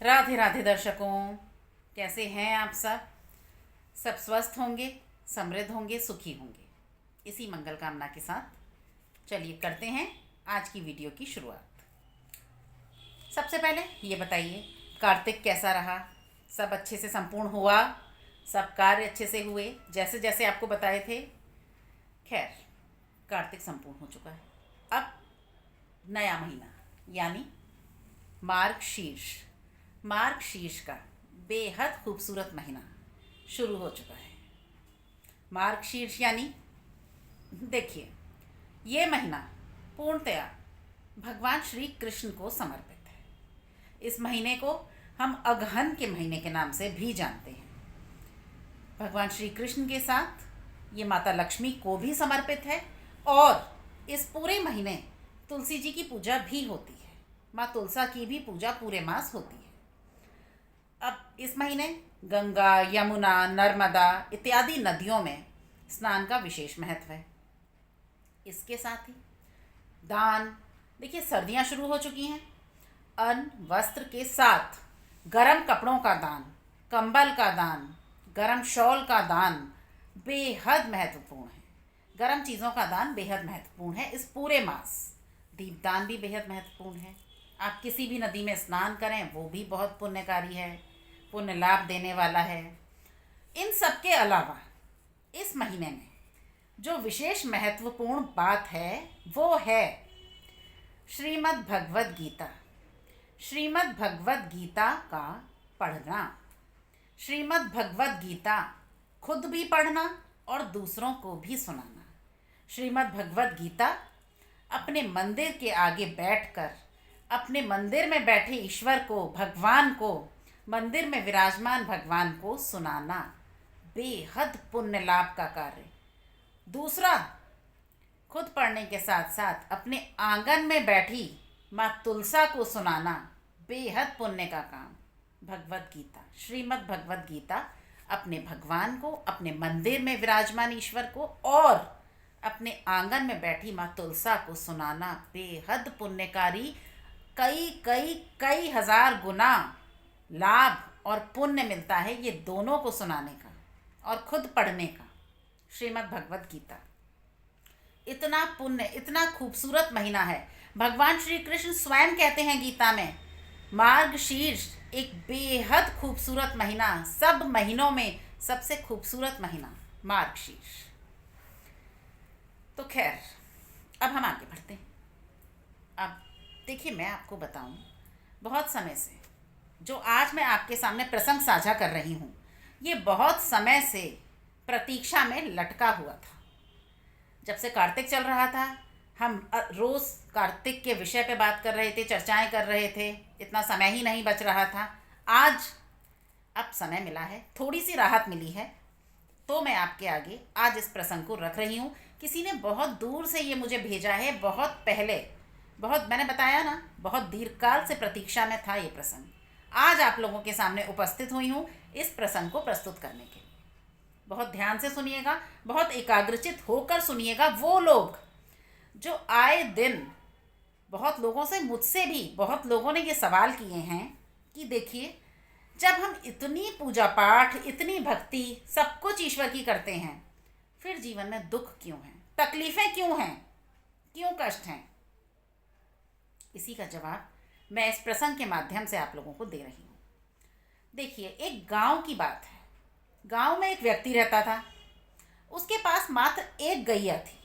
राधे राधे दर्शकों, कैसे हैं आप सब? सब स्वस्थ होंगे, समृद्ध होंगे, सुखी होंगे, इसी मंगल कामना के साथ चलिए करते हैं आज की वीडियो की शुरुआत। सबसे पहले ये बताइए, कार्तिक कैसा रहा? सब अच्छे से संपूर्ण हुआ? सब कार्य अच्छे से हुए जैसे जैसे आपको बताए थे? खैर, कार्तिक संपूर्ण हो चुका है। अब नया महीना यानी मार्गशीर्ष का बेहद खूबसूरत महीना शुरू हो चुका है। मार्गशीर्ष यानी देखिए, ये महीना पूर्णतया भगवान श्री कृष्ण को समर्पित है। इस महीने को हम अगहन के महीने के नाम से भी जानते हैं। भगवान श्री कृष्ण के साथ ये माता लक्ष्मी को भी समर्पित है और इस पूरे महीने तुलसी जी की पूजा भी होती है। माँ तुलसा की भी पूजा पूरे मास होती है। अब इस महीने गंगा, यमुना, नर्मदा इत्यादि नदियों में स्नान का विशेष महत्व है। इसके साथ ही दान, देखिए सर्दियाँ शुरू हो चुकी हैं। अन्न वस्त्र के साथ गरम कपड़ों का दान, कंबल का दान, गरम शॉल का दान बेहद महत्वपूर्ण है। गरम चीज़ों का दान बेहद महत्वपूर्ण है इस पूरे मास। दीपदान भी बेहद महत्वपूर्ण है। आप किसी भी नदी में स्नान करें वो भी बहुत पुण्यकारी है, पुण्य लाभ देने वाला है। इन सब के अलावा इस महीने में जो विशेष महत्वपूर्ण बात है वो है श्रीमद् भगवद गीता। श्रीमद् भगवद गीता का पढ़ना, श्रीमद् भगवद गीता खुद भी पढ़ना और दूसरों को भी सुनाना। श्रीमद् भगवद गीता अपने मंदिर के आगे बैठकर अपने मंदिर में बैठे ईश्वर को, भगवान को, मंदिर में विराजमान भगवान को सुनाना बेहद पुण्य लाभ का कार्य। दूसरा, खुद पढ़ने के साथ साथ अपने आंगन में बैठी माँ तुलसा को सुनाना बेहद पुण्य का काम। भगवद गीता, श्रीमद् भगवद गीता अपने भगवान को, अपने मंदिर में विराजमान ईश्वर को और अपने आंगन में बैठी माँ तुलसा को सुनाना बेहद पुण्यकारी। कई कई कई हजार गुना लाभ और पुण्य मिलता है ये दोनों को सुनाने का और खुद पढ़ने का। श्रीमद् भगवद गीता इतना पुण्य, इतना खूबसूरत महीना है। भगवान श्री कृष्ण स्वयं कहते हैं गीता में, मार्गशीर्ष एक बेहद खूबसूरत महीना, सब महीनों में सबसे खूबसूरत महीना मार्गशीर्ष। तो खैर, अब हम आगे बढ़ते हैं। अब देखिए, मैं आपको बताऊं, बहुत समय से जो आज मैं आपके सामने प्रसंग साझा कर रही हूँ ये बहुत समय से प्रतीक्षा में लटका हुआ था। जब से कार्तिक चल रहा था हम रोज़ कार्तिक के विषय पे बात कर रहे थे, चर्चाएं कर रहे थे, इतना समय ही नहीं बच रहा था। आज अब समय मिला है, थोड़ी सी राहत मिली है, तो मैं आपके आगे आज इस प्रसंग को रख रही हूँ। किसी ने बहुत दूर से ये मुझे भेजा है, बहुत पहले, बहुत, मैंने बताया ना, बहुत दीर्घकाल से प्रतीक्षा में था ये प्रसंग। आज आप लोगों के सामने उपस्थित हुई हूँ इस प्रसंग को प्रस्तुत करने के लिए। बहुत ध्यान से सुनिएगा, बहुत एकाग्रचित होकर सुनिएगा। वो लोग जो आए दिन, बहुत लोगों से, मुझसे भी बहुत लोगों ने ये सवाल किए हैं कि देखिए, जब हम इतनी पूजा पाठ, इतनी भक्ति, सब कुछ ईश्वर की करते हैं, फिर जीवन में दुख क्यों है, तकलीफ़ें क्यों हैं, क्यों कष्ट हैं? इसी का जवाब मैं इस प्रसंग के माध्यम से आप लोगों को दे रही हूँ। देखिए, एक गांव की बात है। गांव में एक व्यक्ति रहता था। उसके पास मात्र एक गैया थी।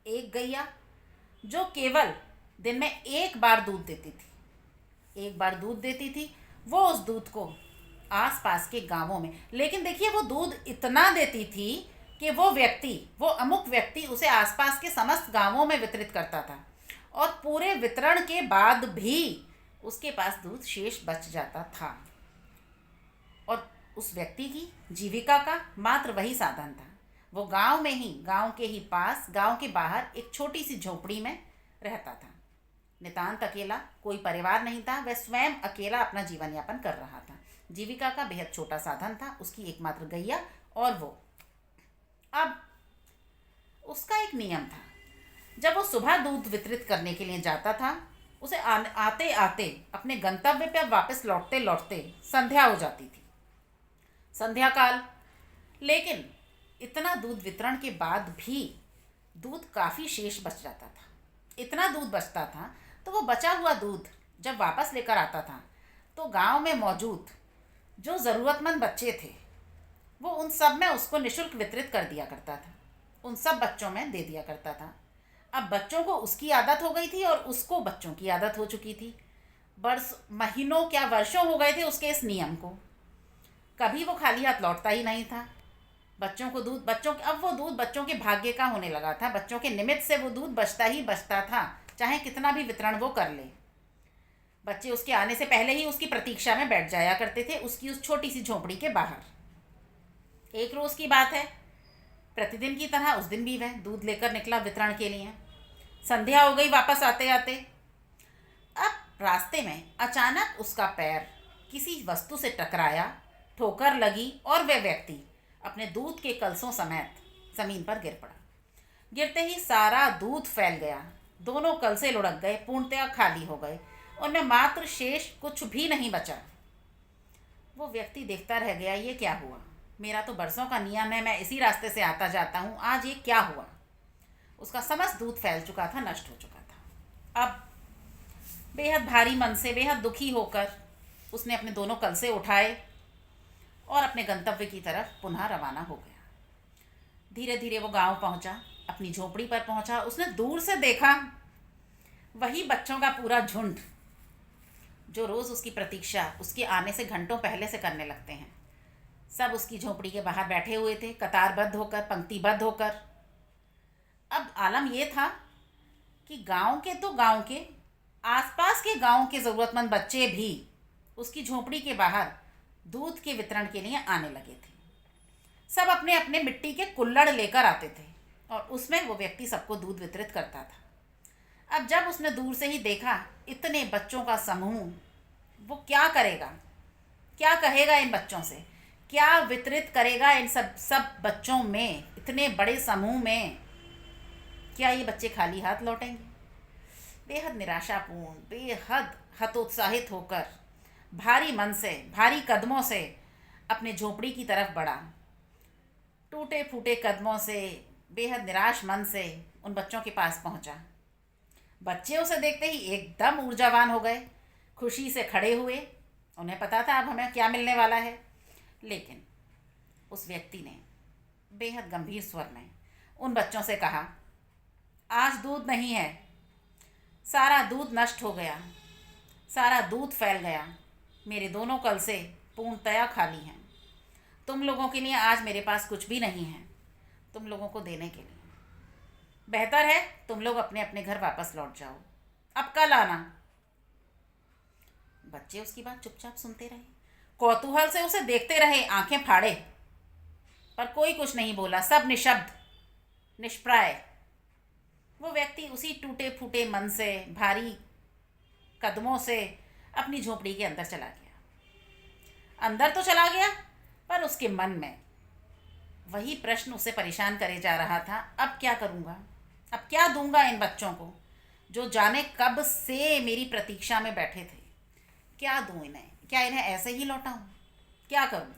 एक गैया जो केवल दिन में एक बार दूध देती थी। एक बार दूध देती थी। वो उस दूध को आसपास के गांवों में, लेकिन देखिए, वो दूध इतना देती थी कि वो अमुक व्यक्ति उसे आसपास के समस्त गांवों में वितरित करता था और पूरे वितरण के बाद भी उसके पास दूध शेष बच जाता था। और उस व्यक्ति की जीविका का मात्र वही साधन था। वो गांव में ही, गांव के ही पास, गांव के बाहर एक छोटी सी झोपड़ी में रहता था। नितांत अकेला, कोई परिवार नहीं था। वह स्वयं अकेला अपना जीवन यापन कर रहा था। जीविका का बेहद छोटा साधन था उसकी एकमात्र गैया और वो। अब उसका एक नियम था। जब वो सुबह दूध वितरित करने के लिए जाता था उसे आते आते अपने गंतव्य पर वापस लौटते लौटते संध्या हो जाती थी, संध्या काल। लेकिन इतना दूध वितरण के बाद भी दूध काफ़ी शेष बच जाता था। इतना दूध बचता था तो वो बचा हुआ दूध जब वापस लेकर आता था तो गांव में मौजूद जो ज़रूरतमंद बच्चे थे वो उन सब में उसको निःशुल्क वितरित कर दिया करता था, उन सब बच्चों में दे दिया करता था। अब बच्चों को उसकी आदत हो गई थी और उसको बच्चों की आदत हो चुकी थी। बरस महीनों क्या वर्षों हो गए थे उसके इस नियम को। कभी वो खाली हाथ लौटता ही नहीं था। बच्चों को दूध अब वो दूध बच्चों के भाग्य का होने लगा था। बच्चों के निमित्त से वो दूध बचता ही बचता था, चाहे कितना भी वितरण वो कर ले। बच्चे उसके आने से पहले ही उसकी प्रतीक्षा में बैठ जाया करते थे, उसकी उस छोटी सी झोपड़ी के बाहर। एक रोज़ की बात है, प्रतिदिन की तरह उस दिन भी वह दूध लेकर निकला वितरण के लिए। संध्या हो गई वापस आते आते। अब रास्ते में अचानक उसका पैर किसी वस्तु से टकराया, ठोकर लगी और वह व्यक्ति अपने दूध के कलसों समेत ज़मीन पर गिर पड़ा। गिरते ही सारा दूध फैल गया, दोनों कलसे लुढ़क गए, पूर्णतया खाली हो गए, उनमें मात्र शेष कुछ भी नहीं बचा। वो व्यक्ति देखता रह गया, ये क्या हुआ? मेरा तो बरसों का नियम है, मैं इसी रास्ते से आता जाता हूँ, आज ये क्या हुआ? उसका समस्त दूध फैल चुका था, नष्ट हो चुका था। अब बेहद भारी मन से, बेहद दुखी होकर उसने अपने दोनों कलसे उठाए और अपने गंतव्य की तरफ पुनः रवाना हो गया। धीरे धीरे वो गांव पहुंचा, अपनी झोपड़ी पर पहुंचा। उसने दूर से देखा वही बच्चों का पूरा झुंड जो रोज़ उसकी प्रतीक्षा उसके आने से घंटों पहले से करने लगते हैं। सब उसकी झोपड़ी के बाहर बैठे हुए थे, कतारबद्ध होकर, पंक्तिबद्ध होकर। अब आलम ये था कि गांव के आसपास के गांव के ज़रूरतमंद बच्चे भी उसकी झोपड़ी के बाहर दूध के वितरण के लिए आने लगे थे। सब अपने अपने मिट्टी के कुल्हड़ लेकर आते थे और उसमें वो व्यक्ति सबको दूध वितरित करता था। अब जब उसने दूर से ही देखा इतने बच्चों का समूह, वो क्या करेगा, क्या कहेगा इन बच्चों से, क्या वितरित करेगा इन सब बच्चों में, इतने बड़े समूह में? क्या ये बच्चे खाली हाथ लौटेंगे? बेहद निराशापूर्ण, बेहद हतोत्साहित होकर भारी मन से, भारी कदमों से अपने झोपड़ी की तरफ बढ़ा। टूटे फूटे कदमों से, बेहद निराश मन से उन बच्चों के पास पहुंचा। बच्चे उसे देखते ही एकदम ऊर्जावान हो गए, खुशी से खड़े हुए। उन्हें पता था अब हमें क्या मिलने वाला है। लेकिन उस व्यक्ति ने बेहद गंभीर स्वर में उन बच्चों से कहा, आज दूध नहीं है, सारा दूध नष्ट हो गया, सारा दूध फैल गया, मेरे दोनों कलसे पूर्णतया खाली हैं। तुम लोगों के लिए आज मेरे पास कुछ भी नहीं है तुम लोगों को देने के लिए। बेहतर है तुम लोग अपने अपने घर वापस लौट जाओ, अब कल आना। बच्चे उसकी बात चुपचाप सुनते रहे, कौतूहल से उसे देखते रहे, आंखें फाड़े, पर कोई कुछ नहीं बोला। सब निशब्द, निष्प्राय। वो व्यक्ति उसी टूटे फूटे मन से, भारी कदमों से अपनी झोपड़ी के अंदर चला गया। अंदर तो चला गया, पर उसके मन में वही प्रश्न उसे परेशान करे जा रहा था, अब क्या करूँगा, अब क्या दूंगा इन बच्चों को जो जाने कब से मेरी प्रतीक्षा में बैठे थे। क्या दूँ इन्हें? क्या इन्हें ऐसे ही लौटाऊँ? क्या करूँ?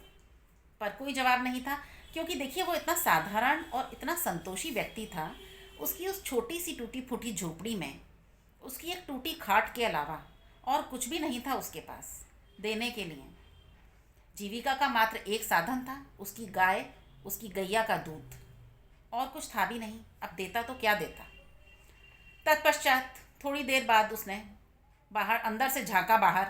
पर कोई जवाब नहीं था, क्योंकि देखिए वो इतना साधारण और इतना संतोषी व्यक्ति था। उसकी उस छोटी सी टूटी फूटी झोपड़ी में उसकी एक टूटी खाट के अलावा और कुछ भी नहीं था उसके पास देने के लिए। जीविका का मात्र एक साधन था, उसकी गाय, उसकी गैया का दूध, और कुछ था भी नहीं। अब देता तो क्या देता। तत्पश्चात थोड़ी देर बाद उसने अंदर से झांका बाहर।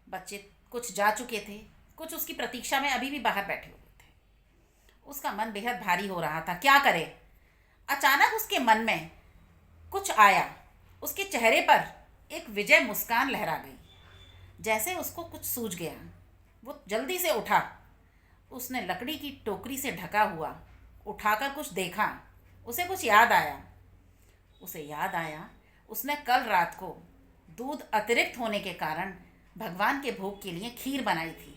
बच्चे कुछ जा चुके थे, कुछ उसकी प्रतीक्षा में अभी भी बाहर बैठे हुए थे। उसका मन बेहद भारी हो रहा था, क्या करे। अचानक उसके मन में कुछ आया, उसके चेहरे पर एक विजय मुस्कान लहरा गई, जैसे उसको कुछ सूझ गया। वो जल्दी से उठा, उसने लकड़ी की टोकरी से ढका हुआ उठाकर कुछ देखा। उसे कुछ याद आया। उसने कल रात को दूध अतिरिक्त होने के कारण भगवान के भोग के लिए खीर बनाई थी,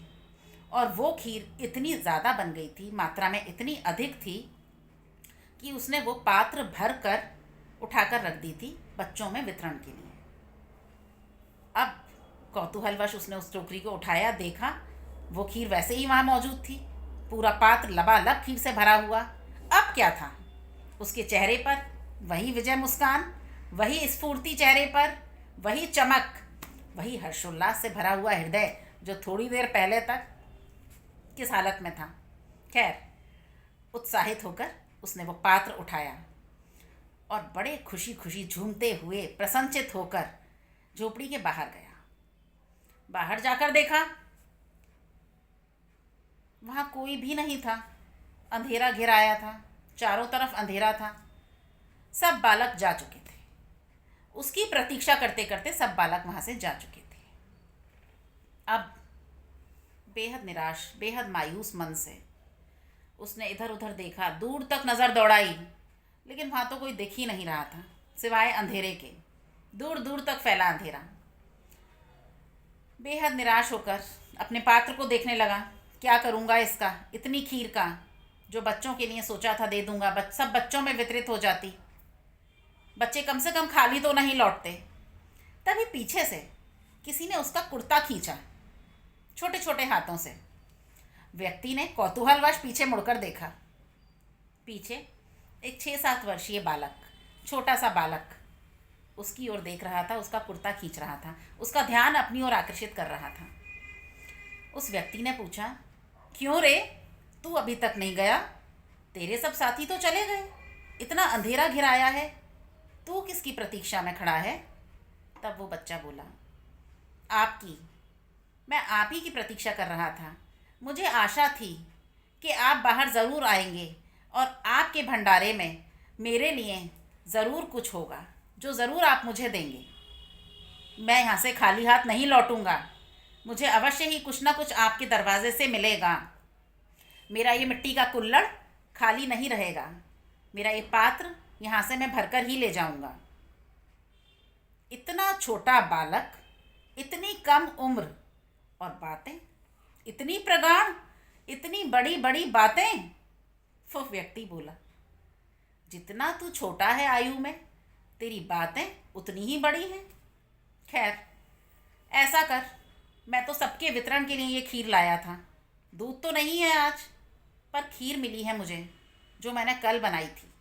और वो खीर इतनी ज़्यादा बन गई थी, मात्रा में इतनी अधिक थी कि उसने वो पात्र भर कर उठाकर रख दी थी बच्चों में वितरण के लिए। अब कौतूहलवश उसने उस टोकरी को उठाया, देखा वो खीर वैसे ही वहाँ मौजूद थी। पूरा पात्र लबालब खीर से भरा हुआ। अब क्या था उसके चेहरे पर? वही विजय मुस्कान, वही स्फूर्ति चेहरे पर, वही चमक, वही हर्षोल्लास से भरा हुआ हृदय जो थोड़ी देर पहले तक किस हालत में था। खैर, उत्साहित होकर उसने वो पात्र उठाया और बड़े खुशी खुशी झूमते हुए प्रसन्नचित होकर झोपड़ी के बाहर गया। बाहर जाकर देखा वहाँ कोई भी नहीं था। अंधेरा घिराया था, चारों तरफ अंधेरा था। सब बालक जा चुके थे। उसकी प्रतीक्षा करते करते सब बालक वहाँ से जा चुके थे। अब बेहद निराश, बेहद मायूस मन से उसने इधर उधर देखा, दूर तक नज़र दौड़ाई, लेकिन वहाँ तो कोई दिख ही नहीं रहा था सिवाय अंधेरे के। दूर दूर तक फैला अंधेरा। बेहद निराश होकर अपने पात्र को देखने लगा। क्या करूँगा इसका, इतनी खीर का जो बच्चों के लिए सोचा था दे दूँगा, सब बच्चों में वितरित हो जाती, बच्चे कम से कम खाली तो नहीं लौटते। तभी पीछे से किसी ने उसका कुर्ता खींचा छोटे छोटे हाथों से। व्यक्ति ने कौतूहलवश पीछे मुड़कर देखा। पीछे एक 6-7 वर्षीय बालक, छोटा सा बालक उसकी ओर देख रहा था, उसका कुर्ता खींच रहा था, उसका ध्यान अपनी ओर आकर्षित कर रहा था। उस व्यक्ति ने पूछा, क्यों रे, तू अभी तक नहीं गया? तेरे सब साथी तो चले गए, इतना अंधेरा घिराया है, तू किसकी प्रतीक्षा में खड़ा है? तब वो बच्चा बोला, आपकी, मैं आप ही की प्रतीक्षा कर रहा था। मुझे आशा थी कि आप बाहर ज़रूर आएंगे और आपके भंडारे में मेरे लिए ज़रूर कुछ होगा जो ज़रूर आप मुझे देंगे। मैं यहाँ से खाली हाथ नहीं लौटूंगा, मुझे अवश्य ही कुछ ना कुछ आपके दरवाजे से मिलेगा। मेरा ये मिट्टी का कुल्हड़ खाली नहीं रहेगा, मेरा ये पात्र यहाँ से मैं भरकर ही ले जाऊंगा। इतना छोटा बालक, इतनी कम उम्र, और बातें इतनी प्रगाढ़, इतनी बड़ी बड़ी बातें। वो व्यक्ति बोला, जितना तू छोटा है आयु में, तेरी बातें उतनी ही बड़ी हैं। खैर, ऐसा कर, मैं तो सबके वितरण के लिए ये खीर लाया था। दूध तो नहीं है आज, पर खीर मिली है मुझे जो मैंने कल बनाई थी,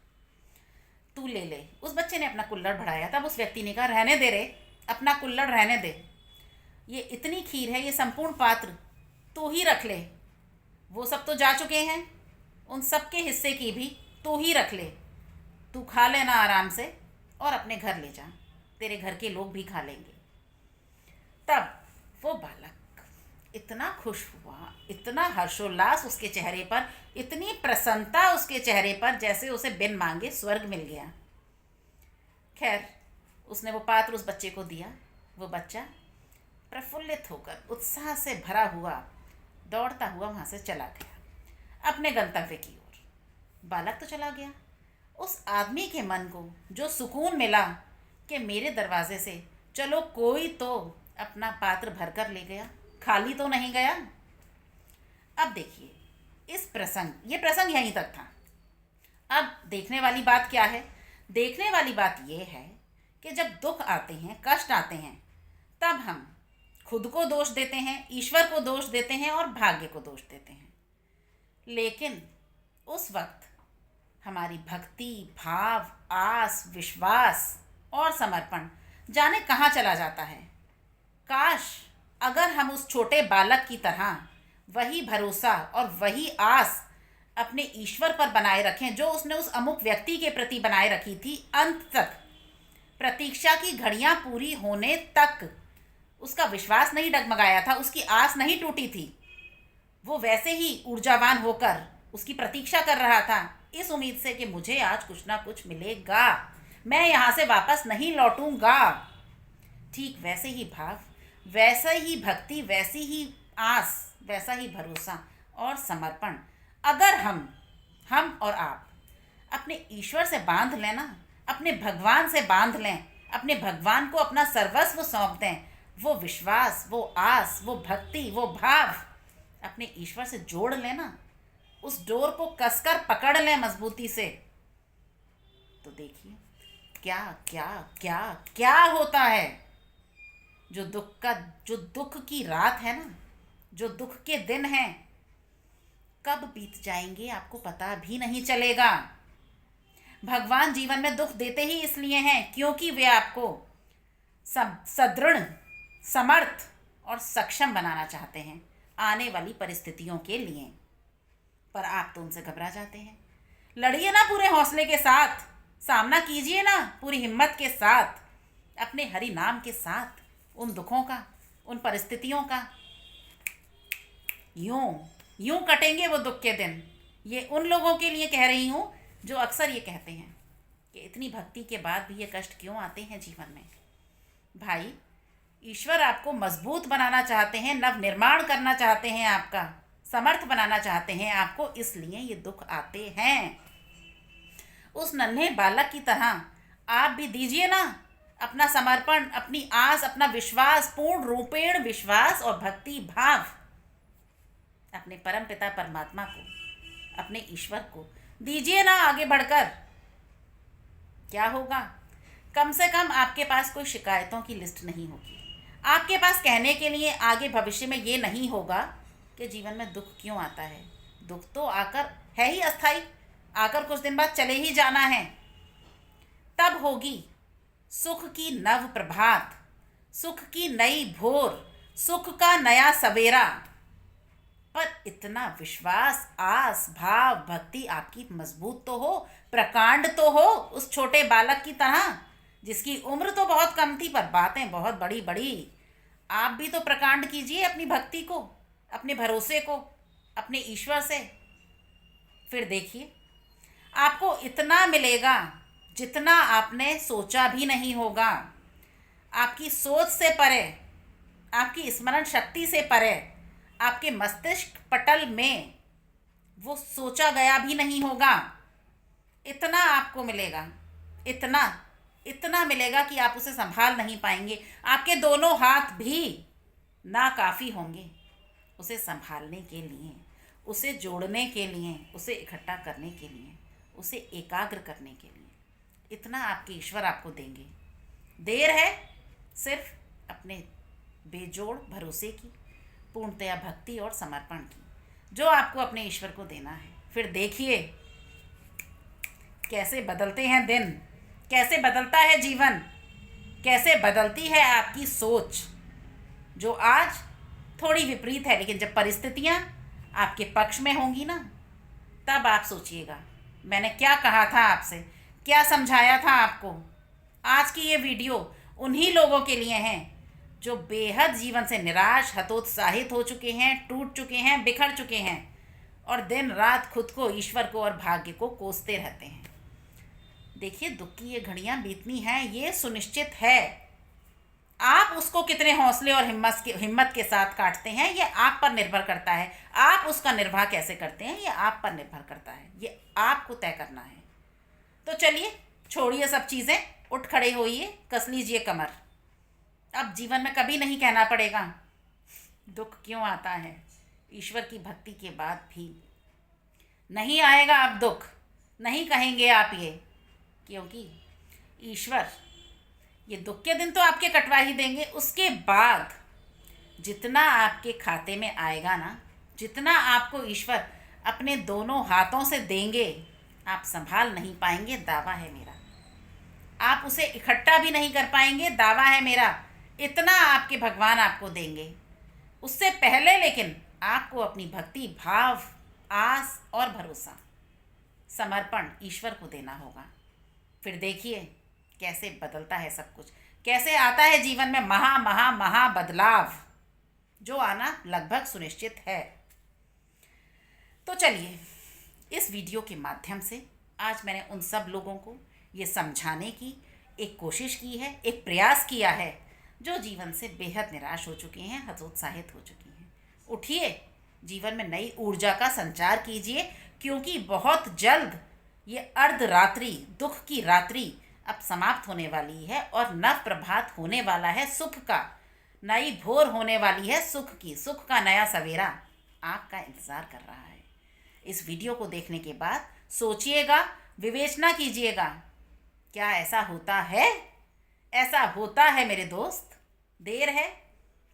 तू ले ले। उस बच्चे ने अपना कुल्हड़ बढ़ाया। तब उस व्यक्ति ने कहा, रहने दे रे, अपना कुल्हड़ रहने दे, ये इतनी खीर है, ये संपूर्ण पात्र तू ही रख ले। वो सब तो जा चुके हैं, उन सब के हिस्से की भी तू ही रख ले। तू खा लेना आराम से और अपने घर ले जा, तेरे घर के लोग भी खा लेंगे। तब वो बालक इतना खुश हुआ, इतना हर्षोल्लास उसके चेहरे पर, इतनी प्रसन्नता उसके चेहरे पर, जैसे उसे बिन मांगे स्वर्ग मिल गया। खैर, उसने वो पात्र उस बच्चे को दिया। वो बच्चा प्रफुल्लित होकर, उत्साह से भरा हुआ, दौड़ता हुआ वहाँ से चला गया अपने गंतव्य की ओर। बालक तो चला गया, उस आदमी के मन को जो सुकून मिला कि मेरे दरवाजे से चलो कोई तो अपना पात्र भरकर ले गया, खाली तो नहीं गया। अब देखिए, ये प्रसंग यहीं तक था। अब देखने वाली बात क्या है? देखने वाली बात ये है कि जब दुख आते हैं, कष्ट आते हैं, तब हम खुद को दोष देते हैं, ईश्वर को दोष देते हैं और भाग्य को दोष देते हैं। लेकिन उस वक्त हमारी भक्ति, भाव, आस, विश्वास और समर्पण जाने कहाँ चला जाता है। काश अगर हम उस छोटे बालक की तरह वही भरोसा और वही आस अपने ईश्वर पर बनाए रखें जो उसने उस अमुक व्यक्ति के प्रति बनाए रखी थी। अंत तक, प्रतीक्षा की घड़ियां पूरी होने तक उसका विश्वास नहीं डगमगाया था, उसकी आस नहीं टूटी थी। वो वैसे ही ऊर्जावान होकर उसकी प्रतीक्षा कर रहा था, इस उम्मीद से कि मुझे आज कुछ ना कुछ मिलेगा, मैं यहाँ से वापस नहीं लौटूंगा। ठीक वैसे ही भाव, वैसा ही भक्ति, वैसी ही आस, वैसा ही भरोसा और समर्पण अगर हम और आप अपने ईश्वर से बांध लें ना, अपने भगवान से बांध लें, अपने भगवान को अपना सर्वस्व सौंप दें, वो विश्वास, वो आस, वो भक्ति, वो भाव अपने ईश्वर से जोड़ लेना, उस डोर को कसकर पकड़ लें मजबूती से, तो देखिए क्या क्या क्या क्या होता है। जो दुख की रात है ना, जो दुख के दिन हैं, कब बीत जाएंगे आपको पता भी नहीं चलेगा। भगवान जीवन में दुख देते ही इसलिए हैं क्योंकि वे आपको सदृढ़, समर्थ और सक्षम बनाना चाहते हैं आने वाली परिस्थितियों के लिए। पर आप तो उनसे घबरा जाते हैं। लड़िए ना पूरे हौसले के साथ, सामना कीजिए ना पूरी हिम्मत के साथ, अपने हरि नाम के साथ उन दुखों का, उन परिस्थितियों का। यूं कटेंगे वो दुख के दिन। ये उन लोगों के लिए कह रही हूँ जो अक्सर ये कहते हैं कि इतनी भक्ति के बाद भी ये कष्ट क्यों आते हैं जीवन में। भाई, ईश्वर आपको मजबूत बनाना चाहते हैं, नव निर्माण करना चाहते हैं, आपका समर्थ बनाना चाहते हैं आपको, इसलिए ये दुख आते हैं। उस नन्हे बालक की तरह आप भी दीजिए ना अपना समर्पण, अपनी आस, अपना विश्वास, पूर्ण रूपेण विश्वास और भक्ति भाव अपने परम पिता परमात्मा को, अपने ईश्वर को दीजिए ना आगे बढ़कर। क्या होगा? कम से कम आपके पास कोई शिकायतों की लिस्ट नहीं होगी। आपके पास कहने के लिए आगे भविष्य में ये नहीं होगा कि जीवन में दुख क्यों आता है। दुख तो आकर है ही अस्थाई, आकर कुछ दिन बाद चले ही जाना है। तब होगी सुख की नव प्रभात, सुख की नई भोर, सुख का नया सवेरा। पर इतना विश्वास, आस, भाव, भक्ति आपकी मजबूत तो हो, प्रकांड तो हो, उस छोटे बालक की तरह जिसकी उम्र तो बहुत कम थी पर बातें बहुत बड़ी बड़ी। आप भी तो प्रकांड कीजिए अपनी भक्ति को, अपने भरोसे को, अपने ईश्वर से। फिर देखिए आपको इतना मिलेगा जितना आपने सोचा भी नहीं होगा। आपकी सोच से परे, आपकी स्मरण शक्ति से परे, आपके मस्तिष्क पटल में वो सोचा गया भी नहीं होगा। इतना आपको मिलेगा, इतना मिलेगा कि आप उसे संभाल नहीं पाएंगे। आपके दोनों हाथ भी ना काफ़ी होंगे उसे संभालने के लिए, उसे जोड़ने के लिए, उसे इकट्ठा करने के लिए, उसे एकाग्र करने के लिए। इतना आपके ईश्वर आपको देंगे। देर है सिर्फ अपने बेजोड़ भरोसे की, पूर्णतया भक्ति और समर्पण की, जो आपको अपने ईश्वर को देना है। फिर देखिए कैसे बदलते हैं दिन, कैसे बदलता है जीवन, कैसे बदलती है आपकी सोच, जो आज थोड़ी विपरीत है, लेकिन जब परिस्थितियाँ आपके पक्ष में होंगी ना, तब आप सोचिएगा मैंने क्या कहा था आपसे, क्या समझाया था आपको। आज की ये वीडियो उन्हीं लोगों के लिए हैं जो बेहद जीवन से निराश, हतोत्साहित हो चुके हैं, टूट चुके हैं, बिखर चुके हैं और दिन रात खुद को, ईश्वर को और भाग्य को कोसते रहते हैं। देखिए दुख की ये घड़ियाँ बीतनी हैं, ये सुनिश्चित है। आप उसको कितने हौसले और हिम्मत के साथ काटते हैं ये आप पर निर्भर करता है। आप उसका निर्वाह कैसे करते हैं ये आप पर निर्भर करता है, ये आपको तय करना है। तो चलिए छोड़िए सब चीज़ें, उठ खड़े होइए, कस लीजिए कमर। अब जीवन में कभी नहीं कहना पड़ेगा दुख क्यों आता है। ईश्वर की भक्ति के बाद भी नहीं आएगा अब दुख, नहीं कहेंगे आप ये, क्योंकि ईश्वर ये दुख के दिन तो आपके कटवा ही देंगे। उसके बाद जितना आपके खाते में आएगा ना, जितना आपको ईश्वर अपने दोनों हाथों से देंगे, आप संभाल नहीं पाएंगे, दावा है मेरा। आप उसे इकट्ठा भी नहीं कर पाएंगे, दावा है मेरा। इतना आपके भगवान आपको देंगे। उससे पहले लेकिन आपको अपनी भक्ति, भाव, आस और भरोसा, समर्पण ईश्वर को देना होगा। फिर देखिए कैसे बदलता है सब कुछ, कैसे आता है जीवन में महा बदलाव, जो आना लगभग सुनिश्चित है। तो चलिए इस वीडियो के माध्यम से आज मैंने उन सब लोगों को ये समझाने की एक कोशिश की है, एक प्रयास किया है, जो जीवन से बेहद निराश हो चुके हैं, हतोत्साहित हो चुकी हैं। उठिए, जीवन में नई ऊर्जा का संचार कीजिए, क्योंकि बहुत जल्द ये अर्धरात्रि, दुख की रात्रि अब समाप्त होने वाली है और नव प्रभात होने वाला है सुख का। नई भोर होने वाली है सुख की, सुख का नया सवेरा आपका इंतज़ार कर रहा है। इस वीडियो को देखने के बाद सोचिएगा, विवेचना कीजिएगा, क्या ऐसा होता है? ऐसा होता है मेरे दोस्त। देर है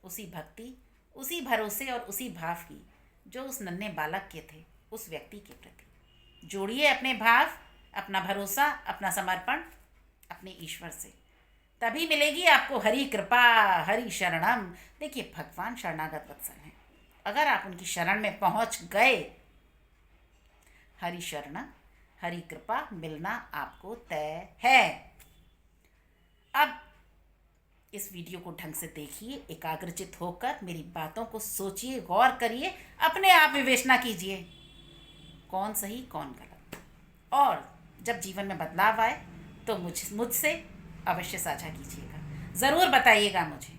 उसी भक्ति, उसी भरोसे और उसी भाव की जो उस नन्हे बालक के थे उस व्यक्ति के प्रति। जोड़िए अपने भाव, अपना भरोसा, अपना समर्पण अपने ईश्वर से, तभी मिलेगी आपको हरि कृपा, हरि शरणम। देखिए, भगवान शरणागत वत्सल हैं। अगर आप उनकी शरण में पहुंच गए, हरि शरण हरि कृपा मिलना आपको तय है। अब इस वीडियो को ढंग से देखिए, एकाग्रचित होकर मेरी बातों को सोचिए, गौर करिए, अपने आप विवेचना कीजिए कौन सही कौन गलत। और जब जीवन में बदलाव आए तो मुझसे अवश्य साझा कीजिएगा, ज़रूर बताइएगा मुझे।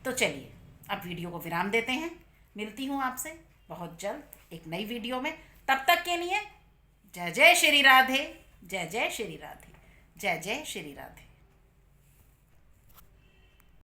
तो चलिए अब वीडियो को विराम देते हैं। मिलती हूँ आपसे बहुत जल्द एक नई वीडियो में। तब तक के लिए जय जय श्री राधे, जय जय श्री राधे, जय जय श्री राधे।